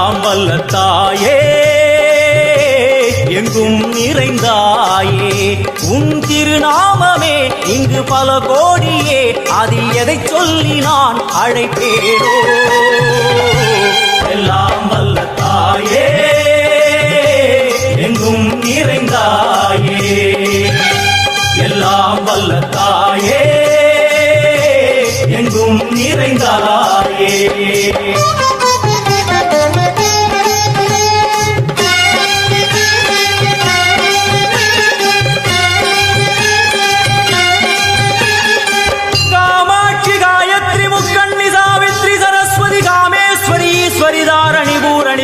எல்லாம் வல்ல தாயே எங்கும் நிறைந்தாயே உன் திருநாமமே இங்கு பல கோடியே அதில் எதை சொல்லி நான் அழைப்பேனோ எல்லாம் வல்ல தாயே எங்கும் நிறைந்தாயே எல்லாம் வல்ல தாயே எங்கும் நிறைந்தாயே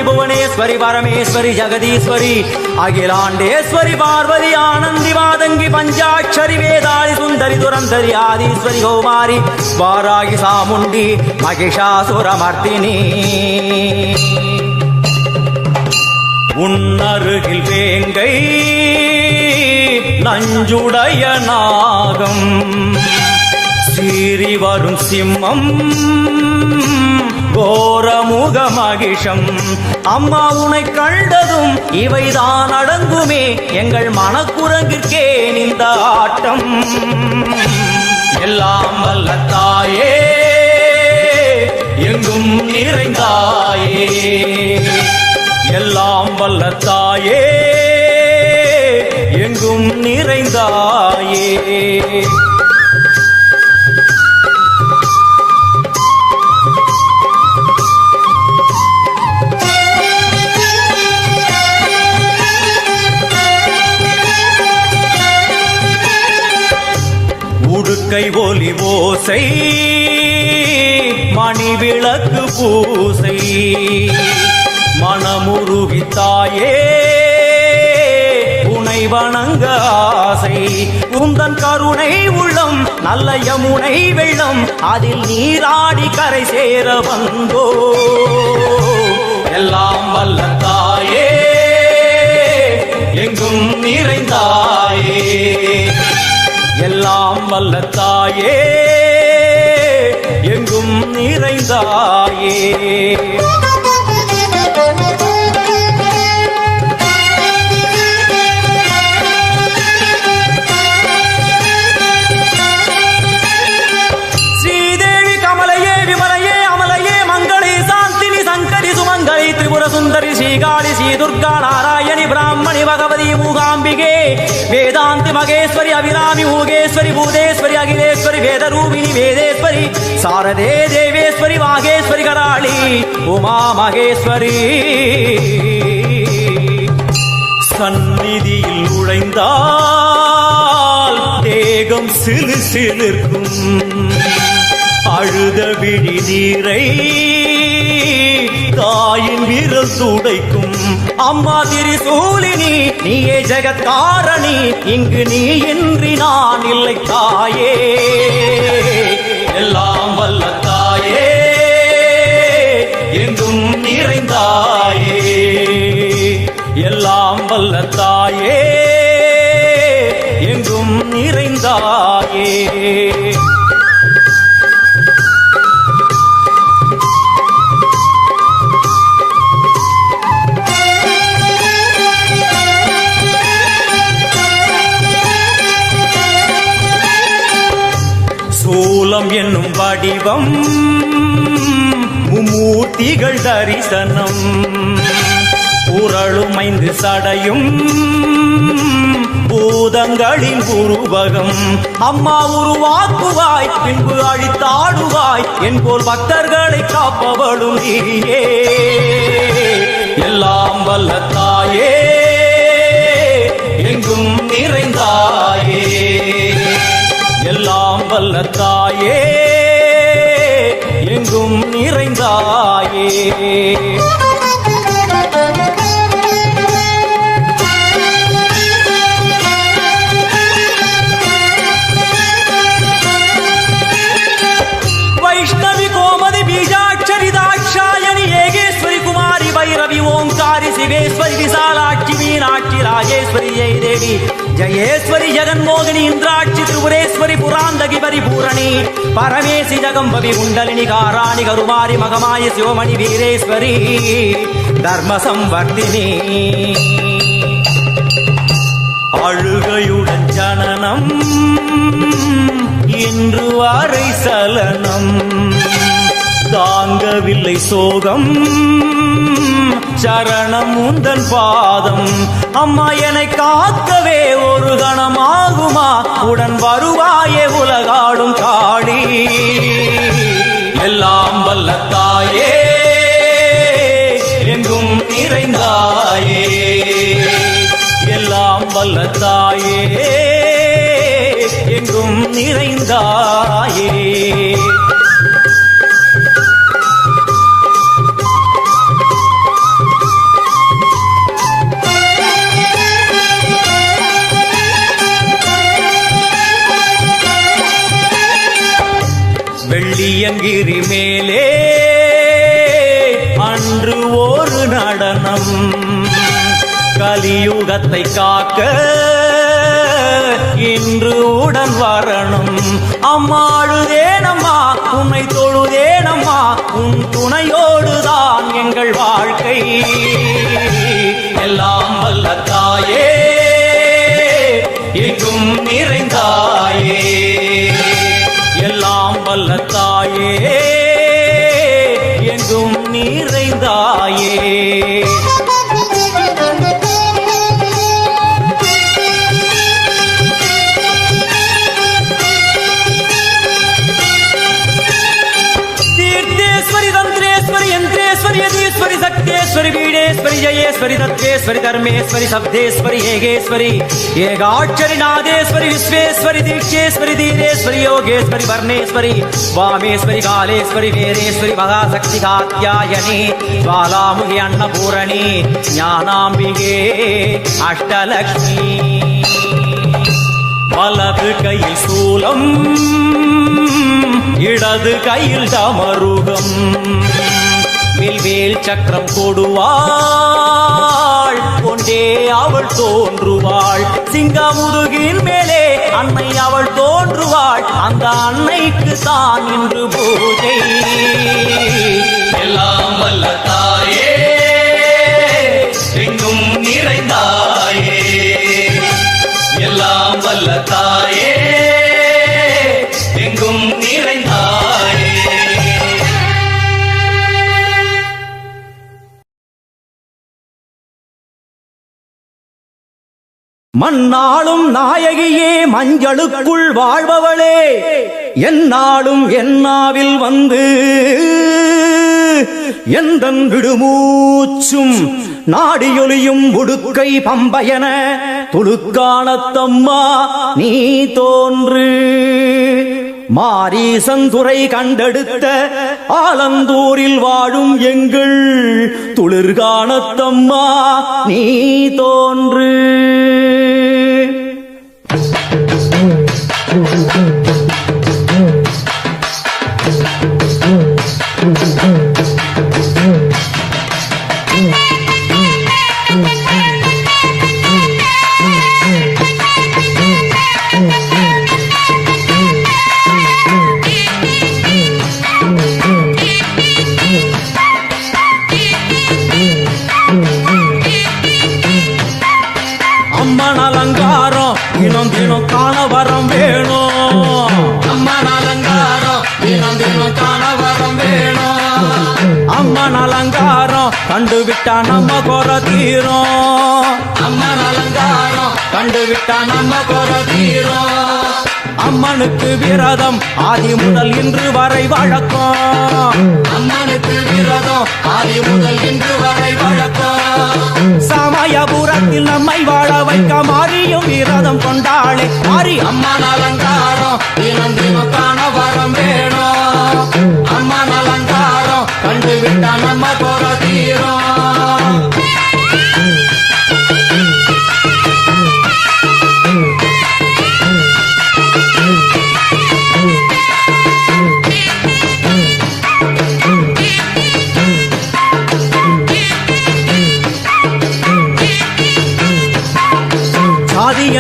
भुवनेश्वरी परमेश्वरी जगदीश्वरी अखिलांडेश्वरी पार्वती आनंदी मातंगी पंचाक्षरी वेदाली सुंदरी दुरंधरी आदीश्वरी कौमारी वारागी सामुंडी महिषासुरमर्दिनी உன்னருகில் வேங்கை நஞ்சுடைய நாகம் சீறி வரும் சிம்மம் கோரமுக மகிஷம் அம்மா உனை கண்டதும் இவைதான் அடங்குமே எங்கள் மனக்குரங்கிற்கே இந்த ஆட்டம் எல்லாம் வல்ல தாயே எங்கும் நிறைந்தாயே எல்லாம் வல்ல தாயே எங்கும் நிறைந்தாயே உடுக்கை ஒலி ஓசை மணி விளக்கு பூசை மனமுருகி தாயே உனை வணங்க ஆசை உந்தன் கருணை உள்ளம் நல்ல யமுனை வெள்ளம் அதில் நீராடி கரை சேர வந்தோ எல்லாம் வல்ல தாயே எங்கும் நிறைந்தாயே எல்லாம் வல்ல தாயே எங்கும் நிறைந்தாயே ஸ்ரீதேவி கமலையே விமலையே அமலையே மங்களே சாந்தினி சங்கரி சுமங்கலி திரிபுர சுந்தரி ஸ்ரீகாளி ஸ்ரீ துர்கா நாராயணி பிராமணி பகவதி மூகாம்பிகே வேதாந்தி மகேஸ்வரி அபிராமி மூகேஸ்வரி பூதேஸ்வரி அகிலேஸ்வரி வேதரூபிணி வேதேஸ்வரி சாரதே தேவேஸ்வரி மாகேஸ்வரி கராளி உமா மகேஸ்வரி சந்நிதியில் நுழைந்தால் தேகம் சிலு சிலிர்க்கும் அழுத விழி நீரை தாயின் விரல் துடைக்கும் அம்மா திரிசூலினி நீயே ஜெகத்காரணி இங்கு நீ இன்றி நான் இல்லை தாயே எல்லாம் வல்ல தாயே எங்கும் நிறைந்தாயே எல்லாம் வல்ல தாயே எங்கும் நிறைந்தாயே சூலம் என்னும் வடிவம் மும்மூர்த்திகள் தரிசனம் உரளும் 5 சடையும் பூதங்களின் உருவகம் அம்மா உருவாக்குவாய் பின்பு அழித்தாடுவாய் என்போல் பக்தர்களை காப்பவளும் நீயே எல்லாம் வல்ல தாயே எங்கும் நிறைந்தாயே எல்லாம் வல்ல தாயே எங்கும் நிறைந்தாயே வைஷ்ணவி கோமதி பீஜாட்சரி தாட்சாயணி ஏகேஸ்வரி குமாரி பைரவி ஓங்காரி சிவேஸ்வரி விசாலாட்சி மீனாட்சி ராஜேஸ்வரி ஜெய தேவி ஜயேஸ்வரி ஜெகன்மோகினி இந்திராட்சி திரிபுரேஸ்வரி புராந்தகி பரிபூரணி பரமேசி ஜகம்பவி குண்டலினி காராணி கருமாரி மகமாய சிவமணி வீரேஸ்வரி தர்ம சம்வர்த்தினி அழுகையுடன் ஜனனம் இன்று வாரை சலனம் தாங்கவில்லை சோகம் சரணம் உந்தன் பாதம் அம்மா என்னை காக்கவே ஒரு கணமாகுமா உடன் வருவாயே உலகாடும் காளி எல்லாம் வல்ல தாயே எங்கும் நிறைந்தாயே எல்லாம் வல்ல தாயே எங்கும் நிறைந்தாயே வெள்ளியங்கிரி மேலே அன்று ஒரு நடனம் கலியுகத்தை காக்க இன்று உடன் வரணும் அம்மாழுதேனம்மா உன்னை தொழுதேனம்மா உன் துணையோடுதான் எங்கள் வாழ்க்கை எல்லாம் வல்ல தாயே எங்கும் நிறைந்தாயே எல்லாம் வல்ல தாயே எங்கும் நிறைந்தாயே யதீஸ்வரி சக்தேஸ்வரி பீடேஸ்வரி ஜயேஸ்வரி தத்வேஸ்வரி தர்மேஸ்வரி சப்தேஸ்வரி ஏகேஸ்வரி ஏகாட்சரி நாதேஸ்வரி விஸ்வேஸ்வரி தீட்சேஸ்வரி தீரேஸ்வரி யோகேஸ்வரி வர்ணேஸ்வரி வாமேஸ்வரி காலேஸ்வரி வேரேஸ்வரி மகாசக்தி காத்யாயனி ஜ்வாலாமுகி அன்னபூரணி ஞானாம்பிகே அஷ்டலக்ஷ்மி வலது கையில் சூலம் இடது கையில் டமருகம் வில்வேல் சக்கரம் கொடுவாள் கொண்டே அவள் தோன்றுவாள் சிங்கமுதுகின் மேலே அன்னை அவள் தோன்றுவாள் அந்த அன்னைக்கு தான் இன்று பூஜை எல்லாம் வல்ல தாயே எங்கும் நிறைந்தாயே எல்லாம் வல்ல தாயே எங்கும் நிறைந்தாயே மண்ணாளும் நாயகியே மஞ்சளுக்குள் வாழ்பவளே என்னாலும் என்னாவில் வந்து எந்தன் விடுமூச்சும் நாடியொலியும் உடுக்கை பம்பயன துளுக்கானத்தம்மா நீ தோன்று மாரீசந்துரை கண்டெடுத்த ஆலந்தூரில் வாழும் எங்கள் துளிர்கானத்தம்மா நீ தோன்று அம்மன் அலங்காரம் தினம் தினம் காண வரம் வேணும் அம்மன் அலங்காரம் தினம் தினம் காண வரம் வேணும் அம்மன் அலங்காரம் கண்டுவிட்டா நம்ம குறை தீரும் அம்மன் அலங்காரம் கண்டுவிட்டா நம்ம குறை தீரும் அம்மனுக்கு விரதம் ஆதி முதல் இன்று வரை வழக்கம் அம்மனுக்கு விரதம் ஆதி முதல் இன்று வரை வழக்கம் சமயபுரத்தில் நம்மை வாழ வைக்க மாறியும் விரதம் கொண்டாளே மாறி அம்மன் அலங்காரம் தினம் தினம் காண வரம் வேணும் அம்மன் அலங்காரம் கண்டுவிட்டா நம்ம குறை தீரும்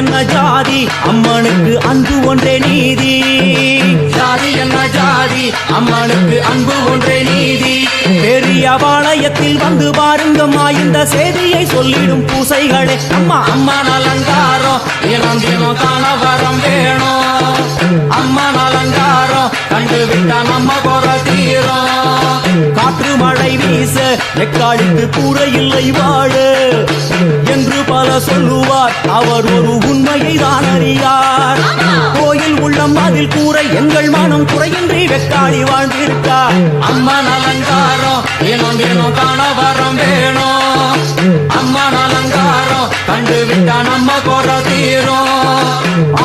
என்ன ஜாதி அம்மனுக்கு அன்பு ஒன்றே நீதி ஜாதி என்ன ஜாதி அம்மனுக்கு அன்பு ஒன்றே நீதி பெரிய பாளையத்தில் வந்து பாருங்கம்மா இந்த செய்தியை சொல்லிடும் பூசைகளே அம்மா அம்மா அலங்காரம் தினம் தினம் காண வரம் வேணும் அம்மா அலங்காரம் கண்டு விட்டா நம்ம குற தீரும் காற்று மழை வீச எக்காடிக்கு கூட இல்லை வாழ என்று பல சொல்லுவார் அவர் ஒரு உண்மையை தான் அறியார் கோயில் உள்ளம் அதில் கூரை எங்கள் மனம் குறையின்றி வெக்காடி வாழ்ந்திருக்கார் அம்மா அலங்காரம் தினம் தினம் காண வரம் வேணும் அம்மா அலங்காரம் கண்டு விட்டா நம்ம குற தீரும்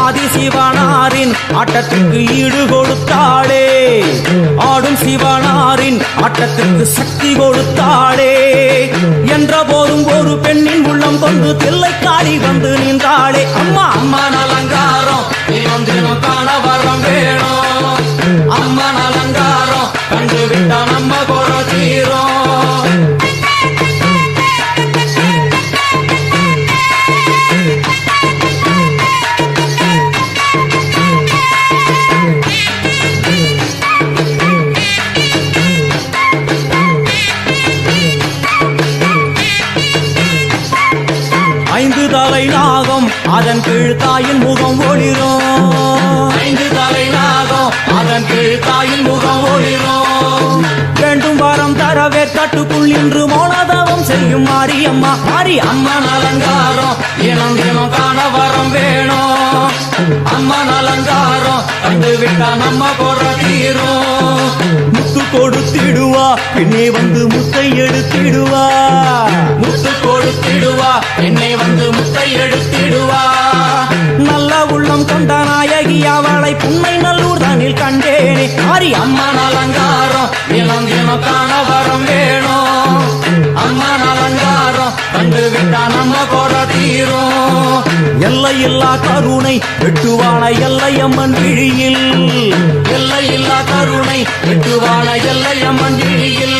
ஆதி சிவனாரின் ஆட்டத்துக்கு ஈடு கொடுத்தாளே ஆடும் சிவனாரின் ஆட்டத்துக்கு சக்தி கொடுத்தாளே என்ற போதும் ஒரு பெண்ணின் உள்ளம் கொண்டு தில்லைக்காடி வந்து நின்றாளே அம்மா அம்மா அலங்காரம் தினம் தினம் காண வரம் வேணும் அம்மா அலங்காரம் கண்டு விட்டா நம்ம குற தீரும் 5 தலை நாகம் அதன் கீழ் தாயின் முகம் ஒளிரும் 5 தலை நாகம் அதன் கீழ் தாயின் முகம் ஒளிரும் வேண்டும் வரம் தரவே கட்டுக்குள் இன்று மௌனதவம் செய்யும் மாரியம்மா மாரி அம்மா அலங்காரம் தினம் தினம் காண வரம் வேணும் அம்மா அலங்காரம் கண்டு விட்டா நம்ம குற தீரும் முத்து கொடுத்திடுவா என்னை வந்து முத்தை எடுத்திடுவா முத்து கொடுத்திடுவா என்னை வந்து முத்தை எடுத்திடுவா நல்ல உள்ளம் கொண்ட நாயகி அவளை புன்னை நல்லூர் தானில் கண்டேனே மாரி அம்மா அலங்காரம் தினம் தினம் காண வரம் வேணும் அம்மா அலங்காரம் கண்டு விட்டா நம்ம குற தீரும் எல்லையில்லா கருணை வெட்டுவான எல்லையம்மன் விழியில் எல்லையில்லா கருணை வெட்டுவான எல்லையம்மன் விழியில்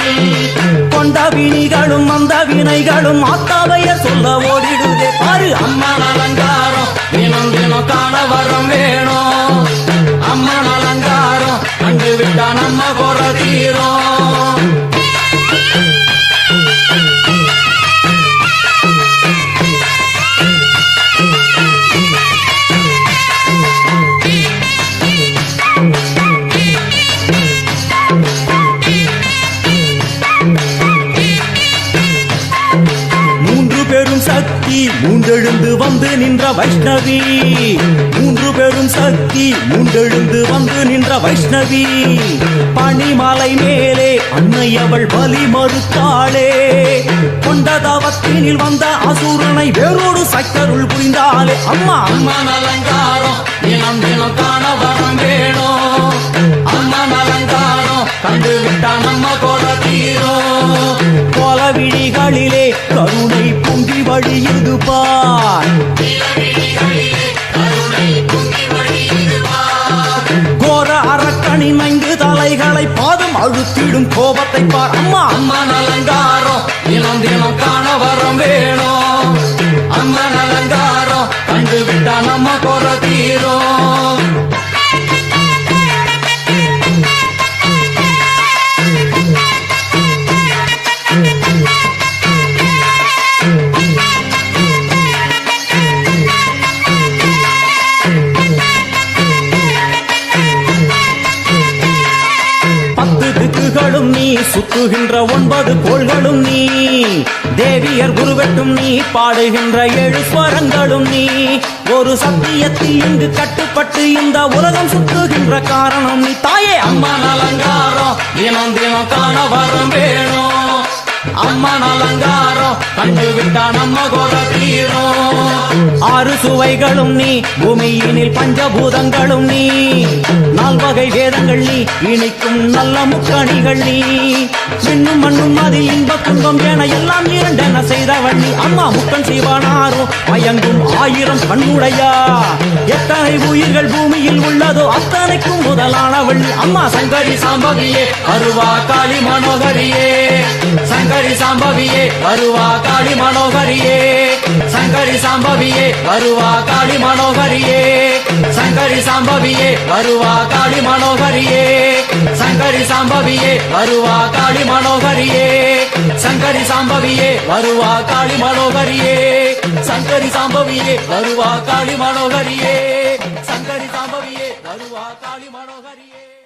கொண்ட வினிகளும் அந்த வினைகளும் ஆத்தாவைய சொல்ல ஓடிடுதே பாரு அம்மா அலங்காரம் தினம் தினம் காண வரம் வேணும் அம்மா அலங்காரம் கண்டு விட்டா நம்ம குற தீரும் சக்தி மூண்டெழுந்து வந்து நின்ற வைஷ்ணவி 3 பெரும் சக்தி மூண்டெழுந்து வந்து நின்ற வைஷ்ணவி பனிமலை மேலே அன்னை அவள் பலி மறுத்தாளே கொண்ட தவத்தினில் வந்த அசுரனை வேரோடு சக்கருள் புரிந்தாளே அம்மா அம்மா அலங்காரம் தினம் தினம் காண வரம் வேணும் அம்மா அலங்காரம் கண்டு விட்டா நம்ம குற தீரும் கோல விழிகளிலே கருணை பொங்கி வழியுது பார் கோர அரக்கனின் 5 தலைகளை பாதம் அழுத்திடும் கோபத்தை பார் அம்மா அம்மா அலங்காரம் தினம் தினம் காண வரம் வேணும் அம்மா அலங்காரம் கண்டு விட்டா நம்ம குற தீரும் நீ சுத்துகின்ற 9 கோள்களும் நீ தேவியர் குருவெட்டும் நீ பாடுகின்ற 7 ஸ்வரங்களும் நீ ஒரு சத்தியத்தில் இங்கு கட்டுப்பட்டு இந்த உலகம் சுத்துகின்ற காரணம் நீ தாயே அம்மா அலங்காரம் தினம் தினம் காண வரம் வேணும் அம்மா அலங்காரம் கண்டு விட்டா நம்ம குற தீரும் 6 சுவைகளும் நீ பூமியினில் பஞ்சபூதங்களும் நீ 4 வகை வேதங்கள் நீ இணைக்கும் நல்ல முக்கணிகள் நீ விண்ணும் மண்ணும் அதில் இன்ப துன்பம் என எல்லாம் இரண்டென செய்தவள் நீ அம்மா முக்கன் சிவனாரும் மயங்கும் 1000 கண்ணுடையா எத்தனை உயிர்கள் பூமியில் உள்ளதோ அத்தனைக்கும் முதலானவள் அம்மா சங்கரி சாம்பவியே அருவா காளி மனோகரியே சங்கரி சாம்பவியே வருவா காளி மனோகரியே சங்கரி சாம்பவியே வருவா காளி மனோகரியே சங்கரி சாம்பவியே வருவா காளி மனோகரியே சங்கரி சாம்பவியே வருவா காளி மனோகரியே சங்கரி சாம்பவியே வருவா காளி மனோகரியே சங்கரி சாம்பவியே வருவா காளி மனோகரியே சங்கரி சாம்பவியே வருவா காளி மனோகரியே